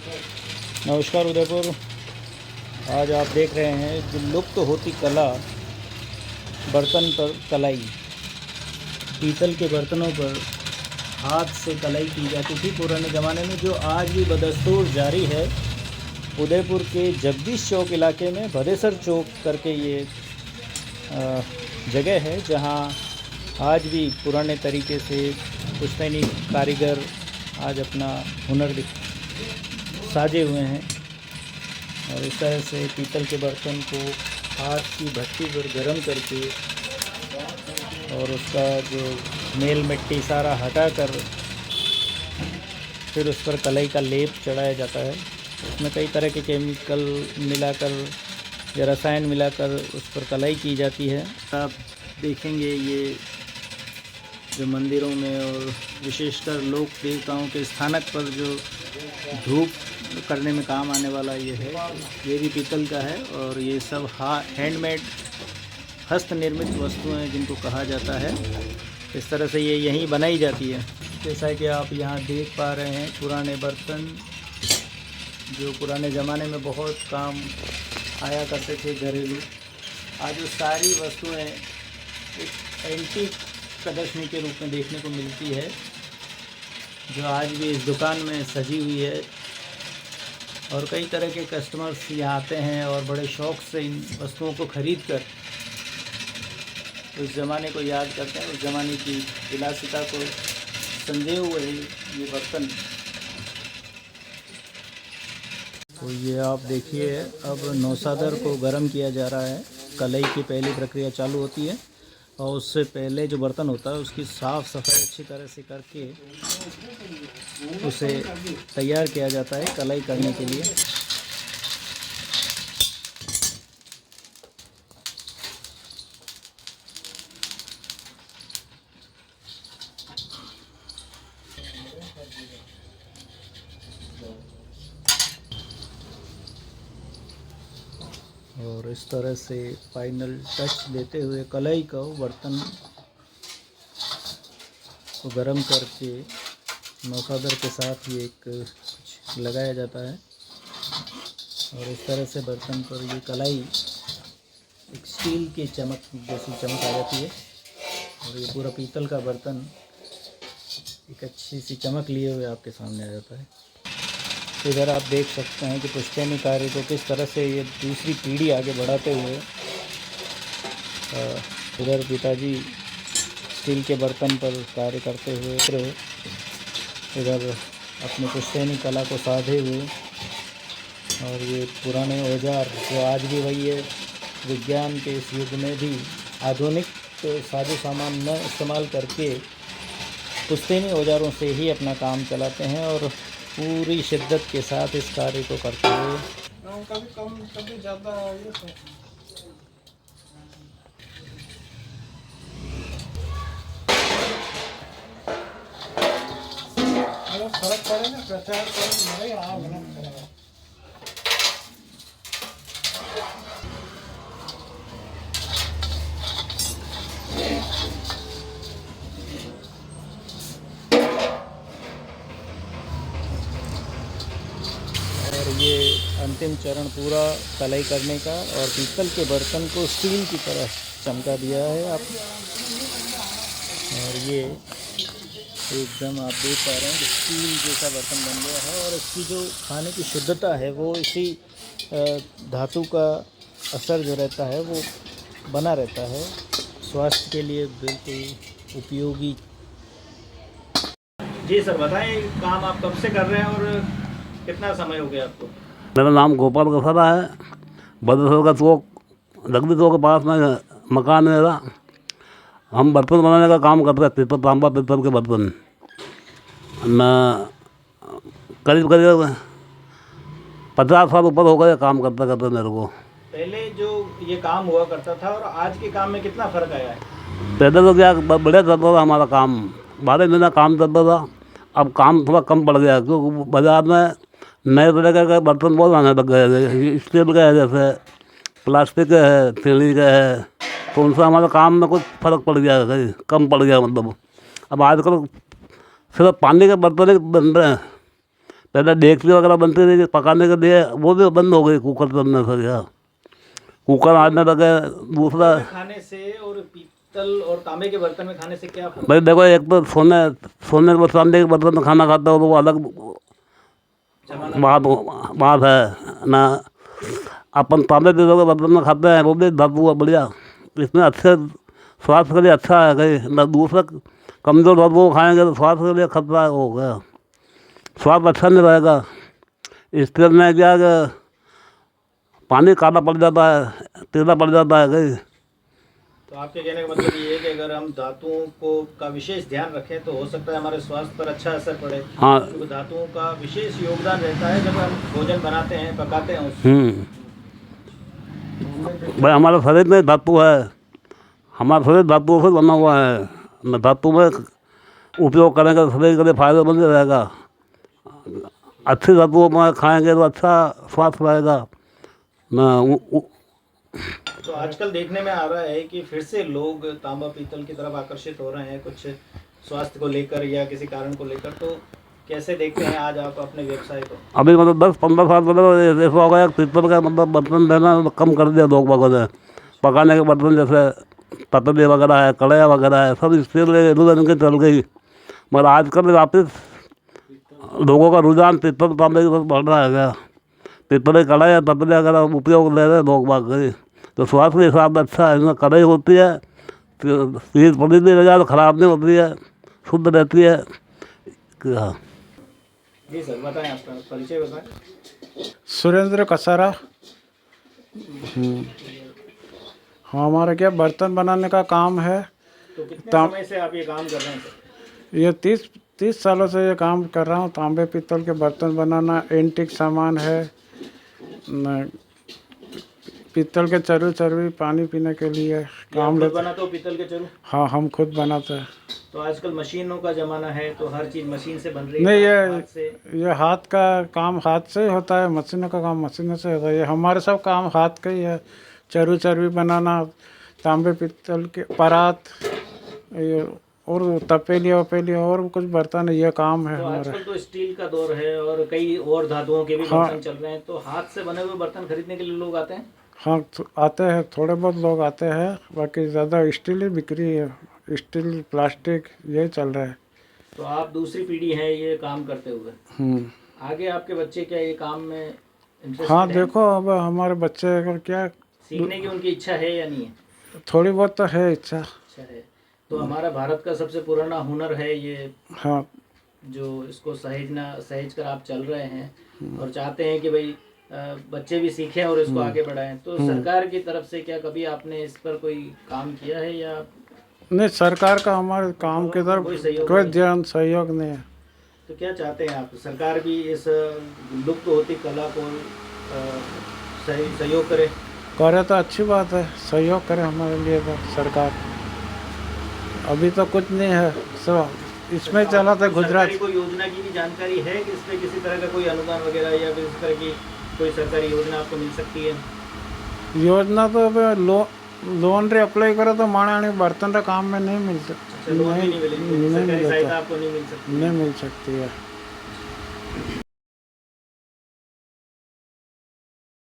नमस्कार उदयपुर। आज आप देख रहे हैं जो लुप्त होती कला, बर्तन पर कलाई। पीतल के बर्तनों पर हाथ से कलाई की जाती थी पुराने ज़माने में, जो आज भी बदस्तूर जारी है। उदयपुर के जगदीश चौक इलाके में भदेसर चौक करके ये जगह है, जहाँ आज भी पुराने तरीके से पुश्तैनी कारीगर आज अपना हुनर साजे हुए हैं। और इस तरह से पीतल के बर्तन को हाथ की भट्टी पर गर्म करके और उसका जो मेल मिट्टी सारा हटाकर फिर उस पर कलाई का लेप चढ़ाया जाता है। उसमें कई तरह के केमिकल मिलाकर या रसायन मिलाकर उस पर कलाई की जाती है। आप देखेंगे ये जो मंदिरों में और विशेषकर लोक देवताओं के स्थानक पर जो धूप करने में काम आने वाला ये है, ये भी पीतल का है। और ये सब हैंडमेड हस्त निर्मित वस्तुएं हैं जिनको कहा जाता है। इस तरह से ये यहीं बनाई जाती है। जैसा कि आप यहाँ देख पा रहे हैं, पुराने बर्तन जो पुराने ज़माने में बहुत काम आया करते थे घरेलू, आज वो सारी वस्तुएं एक एंटीक प्रदर्शनी के रूप में देखने को मिलती है, जो आज भी इस दुकान में सजी हुई है। और कई तरह के कस्टमर्स यहाँ आते हैं और बड़े शौक़ से इन वस्तुओं को ख़रीद कर उस ज़माने को याद करते हैं, उस ज़माने की विलासिता को संजोए हुए ये बर्तन। तो ये आप देखिए, अब नौसादर को गर्म किया जा रहा है। कलाई की पहली प्रक्रिया चालू होती है और उससे पहले जो बर्तन होता है उसकी साफ़ सफाई अच्छी तरह से करके उसे तैयार किया जाता है कलाई करने के लिए। और इस तरह से फाइनल टच देते हुए कलाई को बर्तन को गर्म करके नौसादर के साथ ये एक कुछ लगाया जाता है। और इस तरह से बर्तन पर ये कलाई एक स्टील की चमक जैसी चमक आ जाती है। और ये पूरा पीतल का बर्तन एक अच्छी सी चमक लिए हुए आपके सामने आ जाता है। इधर आप देख सकते हैं कि पुश्तैनी कार्य को किस तरह से ये दूसरी पीढ़ी आगे बढ़ाते हुए, इधर पिताजी स्टील के बर्तन पर कार्य करते हुए, इधर अपनी पुश्तैनी कला को साधे हुए। और ये पुराने औजार जो आज भी वही है, विज्ञान के इस युग में भी आधुनिक साजो सामान न इस्तेमाल करके पुश्तैनी औजारों से ही अपना काम चलाते हैं और पूरी शिद्दत के साथ इस कार्य को करते हुए। कभी कम कभी ज़्यादा ये फर्क पड़े ना, प्रचार करें नहीं। और ये अंतिम चरण पूरा कलाई करने का, और पीतल के बर्तन को स्टील की तरह चमका दिया है आप। और ये एकदम आप देख पा रहे हैं कि स्टील जैसा बर्तन बन गया है। और इसकी जो खाने की शुद्धता है वो इसी धातु का असर जो रहता है वो बना रहता है, स्वास्थ्य के लिए बिल्कुल उपयोगी। जी सर, बताएं काम आप कब से कर रहे हैं और कितना समय हो गया आपको? मेरा नाम गोपाल गफरा है। भदेसर का चौक, जगदीश चौक के पास में मकान है मेरा। हम बर्तन बनाने का काम करते हैं, पीतल, तांबा पीतल के बर्तन। मैं करीब करीब 50 साल ऊपर हो गए काम करते करते मेरे को। पहले जो ये काम हुआ करता था और आज के काम में कितना फ़र्क आया है? पहले तो क्या बढ़िया चलता था हमारा काम, 12 महीना काम चलता था। अब काम थोड़ा कम पड़ गया क्योंकि बाज़ार में नए तरह के बर्तन बहुत आने लग गए। स्टील का है, जैसे प्लास्टिक का है, स्टील का है, तो उनसे हमारे काम में कुछ फ़र्क पड़ गया है, कम पड़ गया। मतलब अब आजकल सिर्फ पानी के बर्तन ही बन रहे हैं। पहले डेगची वगैरह बनती थी पकाने के लिए, वो भी बंद हो गई कुकर बनने से। क्या कुकर आने लगे। दूसरा खाने से और पीतल और तांबे के बर्तन में खाने से क्या फर्क? भाई देखो, एक तो सोने के चांदी के बर्तन में खाना खाते हो तो वो अलग बात है ना। अपन तांबे पीतल के बर्तन में खाते हैं, वो भी धातु है बढ़िया, इसमें अच्छे स्वास्थ्य के लिए अच्छा है। कहीं ना दूसरा कमज़ोर धातु को खाएंगे तो स्वास्थ्य के लिए खतरा हो गया, स्वाद अच्छा नहीं रहेगा। स्टील में क्या कि पानी काला पड़ जाता है, तेला पड़ जाता है कहीं। तो आपके कहने का मतलब ये है कि अगर हम धातुओं को का विशेष ध्यान रखें तो हो सकता है हमारे स्वास्थ्य पर अच्छा असर पड़े। हाँ, क्योंकि धातुओं का विशेष योगदान रहता है जब हम भोजन बनाते हैं, पकाते हैं उसमें। भाई हमारे शरीर में धातु है, हमारा शरीर धातुओं से बना हुआ है न। धातु में उपयोग करेंगे तो शरीर के लिए फायदेमंद रहेगा। अच्छी धातुओं में खाएंगे तो अच्छा स्वास्थ्य रहेगा न। तो आजकल देखने में आ रहा है कि फिर से लोग तांबा पीतल की तरफ आकर्षित हो रहे हैं, कुछ स्वास्थ्य को लेकर या किसी कारण को लेकर। तो कैसे देखते हैं आज आप अपने व्यवसाय को? अभी मतलब 10-15 साल पहले ऐसा हो गया, पीतल का मतलब बर्तन देना कम कर दिया लोग बागों ने। पकाने के बर्तन जैसे पतले वगैरह है, कढ़ाई वगैरह है, सब स्टील इनके चल गई। मगर आजकल वापस लोगों का रुझान पीतल तांबे की तरफ बढ़ रहा है। क्या पीतल की कढ़ाई या पतले वगैरह उपयोग ले रहे हैं लोग बाग गए, तो स्वास्थ्य के हिसाब से अच्छा है। इसमें कढ़ाई होती है, चीज़ पड़ी नहीं रह जाए तो ख़राब नहीं होती है, शुद्ध रहती है। क्या जी सर, बताएं आपका परिचय बताएं। सुरेंद्र कसारा। हमारा क्या बर्तन बनाने का काम है। तो कितने समय से आप ये काम कर रहे हैं सर? ये 30 सालों से ये काम कर रहा हूँ। तांबे पीतल के बर्तन बनाना, एंटीक सामान है न, पीतल के चरवी पानी पीने के लिए काम लेते। बनाते हो पीतल के चरु? हाँ, हम खुद बनाते हैं। तो आजकल मशीनों का ज़माना है तो हर चीज़ मशीन से बन रही है। नहीं, ये हाथ का काम हाथ से ही होता है, मशीनों का काम मशीनों से होता है। ये हमारे सब काम हाथ का ही है। चरवी बनाना, तांबे पीतल के परात, ये और तपेली वपेली और कुछ बर्तन, ये काम है तो हमारा। आजकल तो स्टील का दौर है और कई और धातुओं के भी बर्तन चल रहे हैं। तो हाथ से बने हुए बर्तन खरीदने के लिए लोग आते हैं? हाँ, तो आते हैं, थोड़े बहुत लोग आते हैं, बाकी ज़्यादा स्टील ही बिक्री है। स्टील प्लास्टिक ये चल रहा है। तो आप दूसरी पीढ़ी है ये काम करते हुए, आगे आपके बच्चे क्या ये काम में इंटरेस्ट? हाँ, देखो अब हमारे बच्चे अगर क्या सीखने की उनकी इच्छा है या नहीं है? थोड़ी बहुत तो है इच्छा। अच्छा है। तो हमारा भारत का सबसे पुराना हुनर है ये। हाँ, जो इसको सहेज कर आप चल रहे हैं और चाहते हैं कि भाई बच्चे भी सीखें और इसको आगे बढ़ाएं। तो सरकार की तरफ से क्या कभी आपने इस पर कोई काम किया है या? नहीं, सरकार का हमारे काम की तरफ कोई ध्यान सहयोग नहीं है। तो क्या चाहते हैं आप, सरकार भी इस लुप्त होती कला को सहयोग करे? करे तो अच्छी बात है, सहयोग करे हमारे लिए तो सरकार। अभी तो कुछ नहीं है, सब इसमें चला था गुजरात। कोई योजना की भी जानकारी है कि इसमें किसी तरह का कोई अनुदान वगैरह या किसी तरह की कोई सरकारी योजना आपको मिल सकती है? योजना तो अब लोन रे अप्लाई करो तो माने बर्तन का काम में नहीं मिलता। लोन भी नहीं मिलेगी, सरकारी सहायता आपको नहीं मिल सकती? नहीं मिल सकती है।